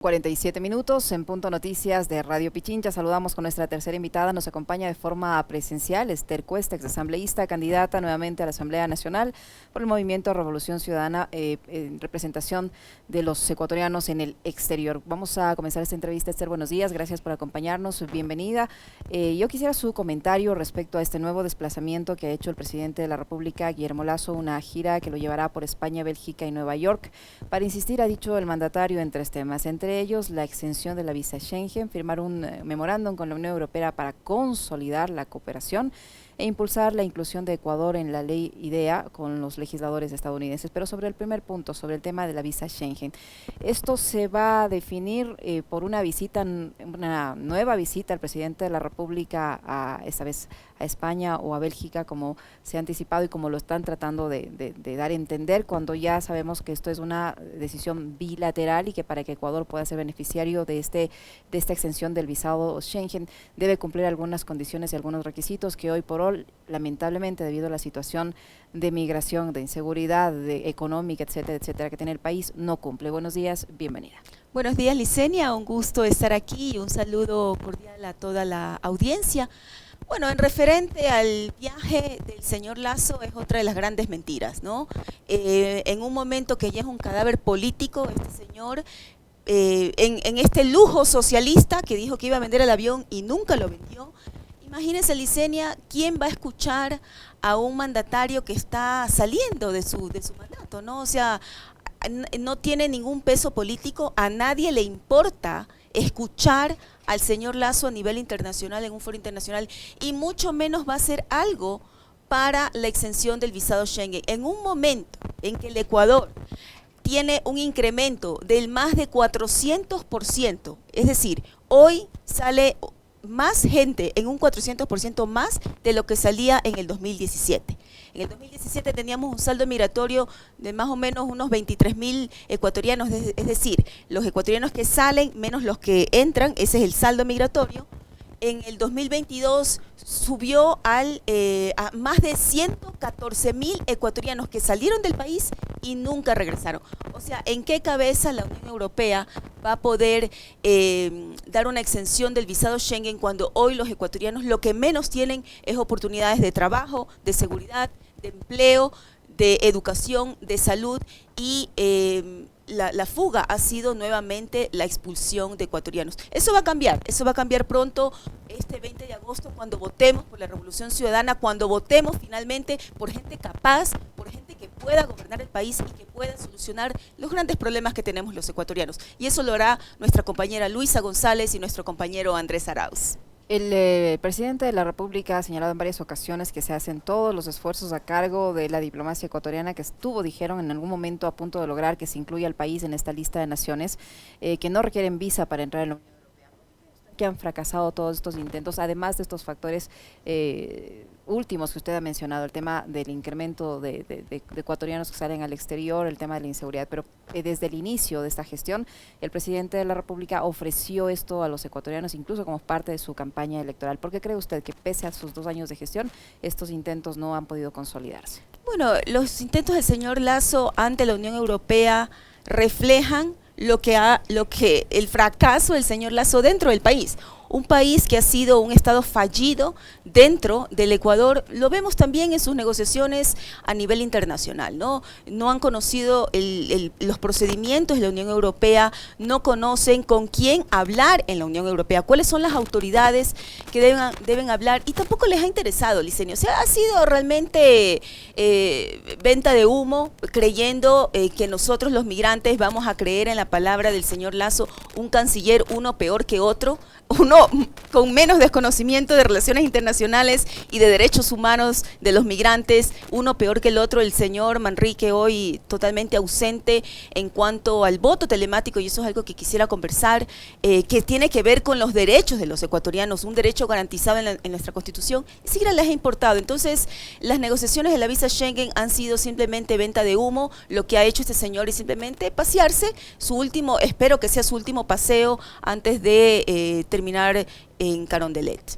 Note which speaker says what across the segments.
Speaker 1: 47 minutos en Punto Noticias de Radio Pichincha. Saludamos con nuestra tercera invitada. Nos acompaña de forma presencial Esther Cuesta, exasambleísta, candidata nuevamente a la Asamblea Nacional por el Movimiento Revolución Ciudadana en representación de los ecuatorianos en el exterior. Vamos a comenzar esta entrevista. Esther, buenos días, gracias por acompañarnos, bienvenida. Yo quisiera su comentario respecto a este nuevo desplazamiento que ha hecho el presidente de la República, Guillermo Lasso, una gira que lo llevará por España, Bélgica y Nueva York. Para insistir, ha dicho el mandatario, en tres temas, entre ellos la exención de la visa Schengen, firmar un memorándum con la Unión Europea para consolidar la cooperación e impulsar la inclusión de Ecuador en la ley IDEA con los legisladores estadounidenses. Pero sobre el primer punto, sobre el tema de la visa Schengen, esto se va a definir por una visita, una nueva visita al presidente de la República, esta vez a España o a Bélgica, como se ha anticipado y como lo están tratando de dar a entender, cuando ya sabemos que esto es una decisión bilateral y que para que Ecuador pueda ser beneficiario de esta extensión del visado Schengen debe cumplir algunas condiciones y algunos requisitos que hoy por hoy, lamentablemente, debido a la situación de migración, de inseguridad, económica, etcétera, etcétera, que tiene el país, no cumple. Buenos días, bienvenida.
Speaker 2: Buenos días, Licenia, un gusto estar aquí y un saludo cordial a toda la audiencia. Bueno, en referente al viaje del señor Lasso, es otra de las grandes mentiras, ¿no? En un momento que ya es un cadáver político, este señor, en este lujo socialista que dijo que iba a vender el avión y nunca lo vendió. Imagínense, Licenia, ¿quién va a escuchar a un mandatario que está saliendo de su mandato, ¿no? O sea, no tiene ningún peso político, a nadie le importa escuchar al señor Lasso a nivel internacional, en un foro internacional, y mucho menos va a hacer algo para la exención del visado Schengen. En un momento en que el Ecuador tiene un incremento del más de 400%, es decir, hoy sale más gente en un 400% más de lo que salía en el 2017. En el 2017 teníamos un saldo migratorio de más o menos unos 23.000 ecuatorianos, es decir, los ecuatorianos que salen menos los que entran, ese es el saldo migratorio. En el 2022 subió a más de 114.000 ecuatorianos que salieron del país y nunca regresaron. O sea, ¿en qué cabeza la Unión Europea va a poder dar una exención del visado Schengen cuando hoy los ecuatorianos lo que menos tienen es oportunidades de trabajo, de seguridad, de empleo, de educación, de salud y la fuga ha sido nuevamente la expulsión de ecuatorianos? Eso va a cambiar pronto, este 20 de agosto, cuando votemos por la Revolución Ciudadana, cuando votemos finalmente por gente capaz, por gente que pueda gobernar el país y que pueda solucionar los grandes problemas que tenemos los ecuatorianos. Y eso lo hará nuestra compañera Luisa González y nuestro compañero Andrés Arauz.
Speaker 1: El presidente de la República ha señalado en varias ocasiones que se hacen todos los esfuerzos a cargo de la diplomacia ecuatoriana, que estuvo, dijeron, en algún momento a punto de lograr que se incluya al país en esta lista de naciones que no requieren visa para entrar en la Unión Europea. Que han fracasado todos estos intentos, además de estos factores últimos que usted ha mencionado, el tema del incremento de ecuatorianos que salen al exterior, el tema de la inseguridad, pero desde el inicio de esta gestión, el presidente de la República ofreció esto a los ecuatorianos, incluso como parte de su campaña electoral. ¿Por qué cree usted que pese a sus 2 años de gestión, estos intentos no han podido consolidarse?
Speaker 2: Bueno, los intentos del señor Lasso ante la Unión Europea reflejan lo que el fracaso del señor Lasso dentro del país. Un país que ha sido un estado fallido dentro del Ecuador, lo vemos también en sus negociaciones a nivel internacional, ¿no? No han conocido los procedimientos de la Unión Europea, no conocen con quién hablar en la Unión Europea, cuáles son las autoridades que deben hablar, y tampoco les ha interesado, Licenio. O sea, ha sido realmente venta de humo, creyendo que nosotros los migrantes vamos a creer en la palabra del señor Lasso, un canciller uno peor que otro, uno con menos desconocimiento de relaciones internacionales y de derechos humanos de los migrantes, uno peor que el otro, el señor Manrique hoy totalmente ausente en cuanto al voto telemático, y eso es algo que quisiera conversar, que tiene que ver con los derechos de los ecuatorianos, un derecho garantizado en nuestra Constitución, ni siquiera les ha importado. Entonces, las negociaciones de la visa Schengen han sido simplemente venta de humo. Lo que ha hecho este señor es simplemente pasearse, espero que sea su último paseo antes de terminar en Carondelet.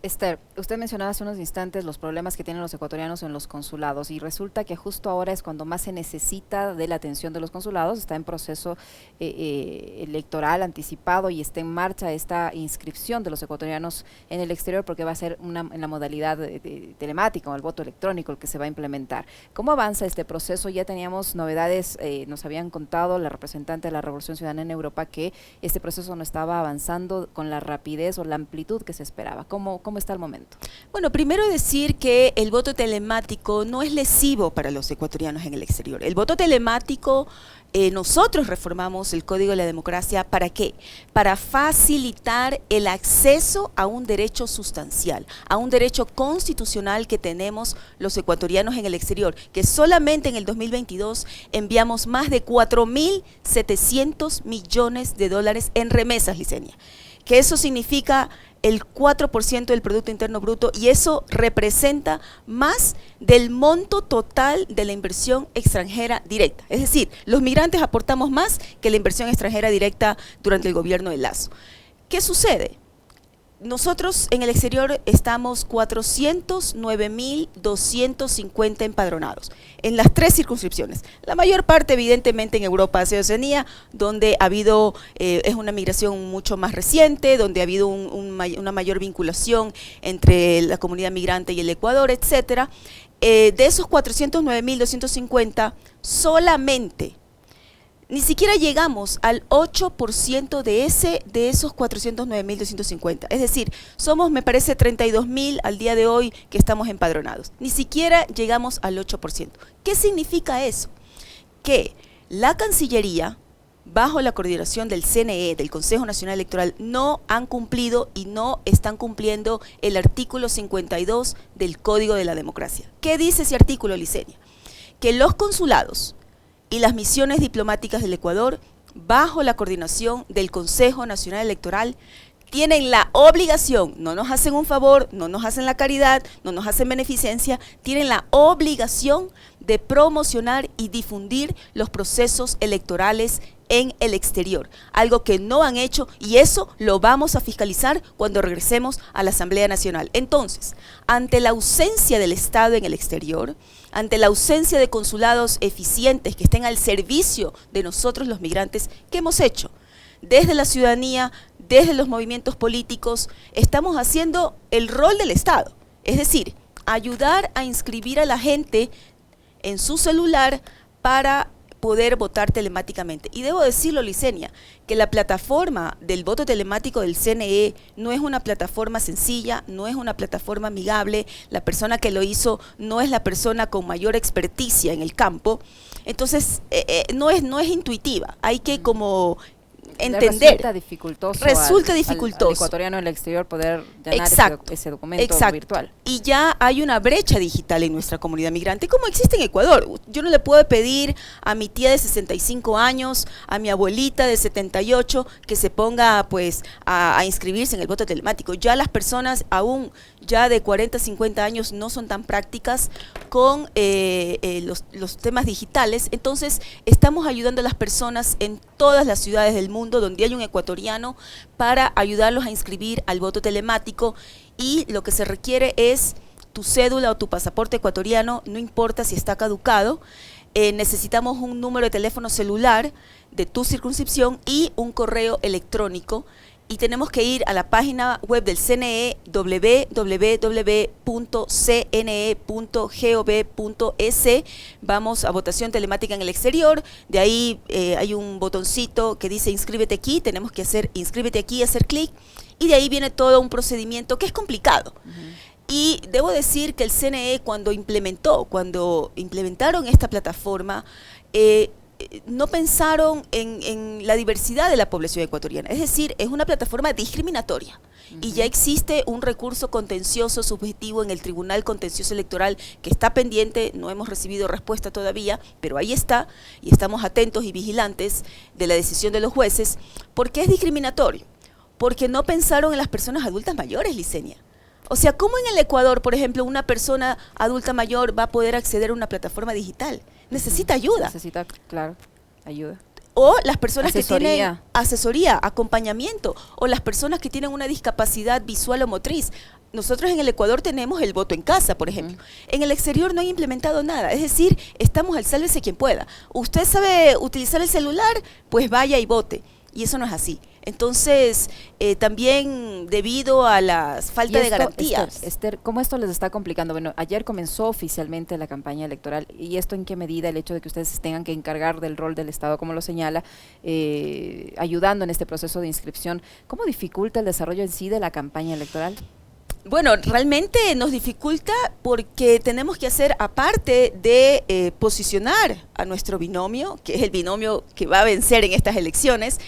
Speaker 1: Esther, usted mencionaba hace unos instantes los problemas que tienen los ecuatorianos en los consulados y resulta que justo ahora es cuando más se necesita de la atención de los consulados. Está en proceso electoral anticipado y está en marcha esta inscripción de los ecuatorianos en el exterior porque va a ser en la modalidad telemática o el voto electrónico el que se va a implementar. ¿Cómo avanza este proceso? Ya teníamos novedades, nos habían contado la representante de la Revolución Ciudadana en Europa que este proceso no estaba avanzando con la rapidez o la amplitud que se esperaba. ¿Cómo está el momento?
Speaker 2: Bueno, primero decir que el voto telemático no es lesivo para los ecuatorianos en el exterior. El voto telemático, nosotros reformamos el Código de la Democracia, ¿para qué? Para facilitar el acceso a un derecho sustancial, a un derecho constitucional que tenemos los ecuatorianos en el exterior, que solamente en el 2022 enviamos más de 4.700 millones de dólares en remesas, Licenia, que eso significa el 4% del Producto Interno Bruto y eso representa más del monto total de la inversión extranjera directa. Es decir, los migrantes aportamos más que la inversión extranjera directa durante el gobierno de Lasso. ¿Qué sucede? Nosotros en el exterior estamos 409.250 empadronados en las 3 circunscripciones. La mayor parte evidentemente en Europa, Asia y Oceanía, donde ha habido, es una migración mucho más reciente, donde ha habido una mayor vinculación entre la comunidad migrante y el Ecuador, etcétera. De esos 409.250, solamente ni siquiera llegamos al 8% de esos 409.250. Es decir, somos, me parece, 32.000 al día de hoy que estamos empadronados. Ni siquiera llegamos al 8%. ¿Qué significa eso? Que la Cancillería, bajo la coordinación del CNE, del Consejo Nacional Electoral, no han cumplido y no están cumpliendo el artículo 52 del Código de la Democracia. ¿Qué dice ese artículo, Licenia? Que los consulados y las misiones diplomáticas del Ecuador, bajo la coordinación del Consejo Nacional Electoral, tienen la obligación, no nos hacen un favor, no nos hacen la caridad, no nos hacen beneficencia, tienen la obligación de promocionar y difundir los procesos electorales en el exterior, algo que no han hecho y eso lo vamos a fiscalizar cuando regresemos a la Asamblea Nacional. Entonces, ante la ausencia del Estado en el exterior, ante la ausencia de consulados eficientes que estén al servicio de nosotros los migrantes, ¿qué hemos hecho? Desde la ciudadanía, desde los movimientos políticos, estamos haciendo el rol del Estado, es decir, ayudar a inscribir a la gente en su celular para poder votar telemáticamente. Y debo decirlo, Licenia, que la plataforma del voto telemático del CNE no es una plataforma sencilla, no es una plataforma amigable, la persona que lo hizo no es la persona con mayor experticia en el campo, entonces no es intuitiva, hay que como entender.
Speaker 1: Resulta dificultoso al ecuatoriano en el exterior poder llenar ese documento virtual.
Speaker 2: Y ya hay una brecha digital en nuestra comunidad migrante, como existe en Ecuador. Yo no le puedo pedir a mi tía de 65 años, a mi abuelita de 78, que se ponga pues a inscribirse en el voto telemático. Ya las personas aún ya de 40, 50 años no son tan prácticas con los temas digitales. Entonces estamos ayudando a las personas en todas las ciudades del mundo donde hay un ecuatoriano para ayudarlos a inscribir al voto telemático y lo que se requiere es tu cédula o tu pasaporte ecuatoriano, no importa si está caducado, necesitamos un número de teléfono celular de tu circunscripción y un correo electrónico y tenemos que ir a la página web del CNE www.cne.gov.es, vamos a votación telemática en el exterior, de ahí hay un botoncito que dice inscríbete aquí, tenemos que hacer inscríbete aquí, hacer clic y de ahí viene todo un procedimiento que es complicado. Y debo decir que el CNE cuando implementaron esta plataforma, no pensaron en la diversidad de la población ecuatoriana, es decir, es una plataforma discriminatoria y ya existe un recurso contencioso subjetivo en el Tribunal Contencioso Electoral que está pendiente, no hemos recibido respuesta todavía, pero ahí está y estamos atentos y vigilantes de la decisión de los jueces. ¿Por qué es discriminatorio? Porque no pensaron en las personas adultas mayores, Licenia. O sea, ¿cómo en el Ecuador, por ejemplo, una persona adulta mayor va a poder acceder a una plataforma digital? Necesita ayuda.
Speaker 1: Necesita, claro, ayuda.
Speaker 2: O las personas que tienen asesoría, acompañamiento, o las personas que tienen una discapacidad visual o motriz. nosotros en el Ecuador tenemos el voto en casa, por ejemplo. En el exterior no han implementado nada, es decir, estamos al sálvese quien pueda. Usted sabe utilizar el celular, pues vaya y vote. Y eso no es así. Entonces, también debido a la falta de garantías.
Speaker 1: Esther, ¿cómo esto les está complicando? Bueno, ayer comenzó oficialmente la campaña electoral, y esto en qué medida el hecho de que ustedes tengan que encargar del rol del Estado, como lo señala, ayudando en este proceso de inscripción, ¿cómo dificulta el desarrollo en sí de la campaña electoral?
Speaker 2: Bueno, realmente nos dificulta porque tenemos que hacer, aparte de posicionar a nuestro binomio, que es el binomio que va a vencer en estas elecciones,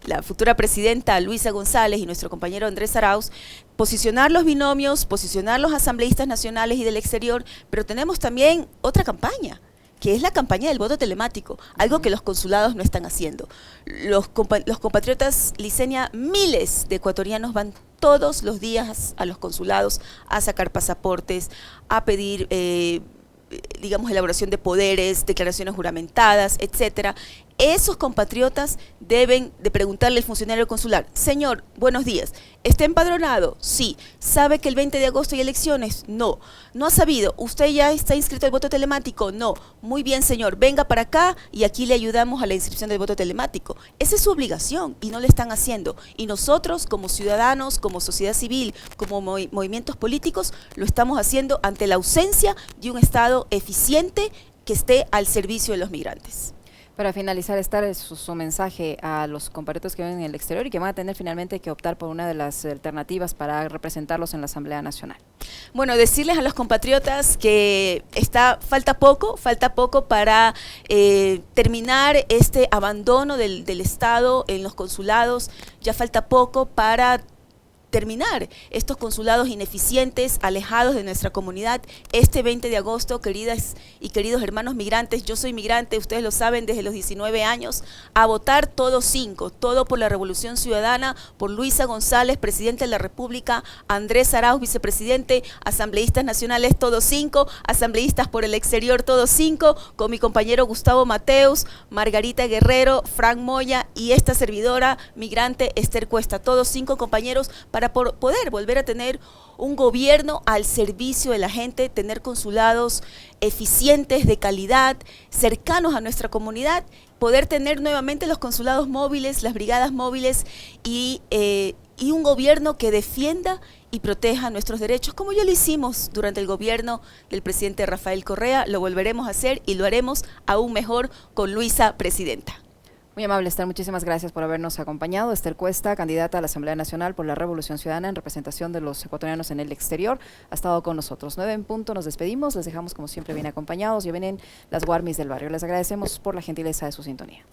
Speaker 2: la futura presidenta Luisa González y nuestro compañero Andrés Arauz, posicionar los binomios, posicionar los asambleístas nacionales y del exterior, pero tenemos también otra campaña, que es la campaña del voto telemático, algo que los consulados no están haciendo. Los compatriotas, Licenia, miles de ecuatorianos van todos los días a los consulados a sacar pasaportes, a pedir, digamos, elaboración de poderes, declaraciones juramentadas, etcétera. Esos compatriotas deben de preguntarle al funcionario consular: señor, buenos días, ¿está empadronado? Sí. ¿Sabe que el 20 de agosto hay elecciones? No. ¿No ha sabido? ¿Usted ya está inscrito al voto telemático? No. Muy bien, señor, venga para acá y aquí le ayudamos a la inscripción del voto telemático. Esa es su obligación y no le están haciendo. Y nosotros, como ciudadanos, como sociedad civil, como movimientos políticos, lo estamos haciendo ante la ausencia de un Estado eficiente que esté al servicio de los migrantes.
Speaker 1: Para finalizar, Esther, su mensaje a los compatriotas que viven en el exterior y que van a tener finalmente que optar por una de las alternativas para representarlos en la Asamblea Nacional.
Speaker 2: Bueno, decirles a los compatriotas que falta poco para terminar este abandono del Estado en los consulados. Ya falta poco para terminar estos consulados ineficientes, alejados de nuestra comunidad. Este 20 de agosto, queridas y queridos hermanos migrantes, yo soy migrante, ustedes lo saben, desde los 19 años, a votar todos 5, todo por la Revolución Ciudadana, por Luisa González, Presidenta de la República, Andrés Arauz, Vicepresidente, asambleístas nacionales, todos 5, asambleístas por el exterior, todos 5, con mi compañero Gustavo Mateus, Margarita Guerrero, Frank Moya y esta servidora migrante Esther Cuesta, todos 5 compañeros, para poder volver a tener un gobierno al servicio de la gente, tener consulados eficientes, de calidad, cercanos a nuestra comunidad, poder tener nuevamente los consulados móviles, las brigadas móviles y un gobierno que defienda y proteja nuestros derechos, como ya lo hicimos durante el gobierno del presidente Rafael Correa. Lo volveremos a hacer y lo haremos aún mejor con Luisa Presidenta.
Speaker 1: Muy amable, Esther, muchísimas gracias por habernos acompañado. Esther Cuesta, candidata a la Asamblea Nacional por la Revolución Ciudadana en representación de los ecuatorianos en el exterior, ha estado con nosotros. 9 en punto, nos despedimos, les dejamos como siempre bien acompañados. Ya vienen las Guarmis del barrio. Les agradecemos por la gentileza de su sintonía.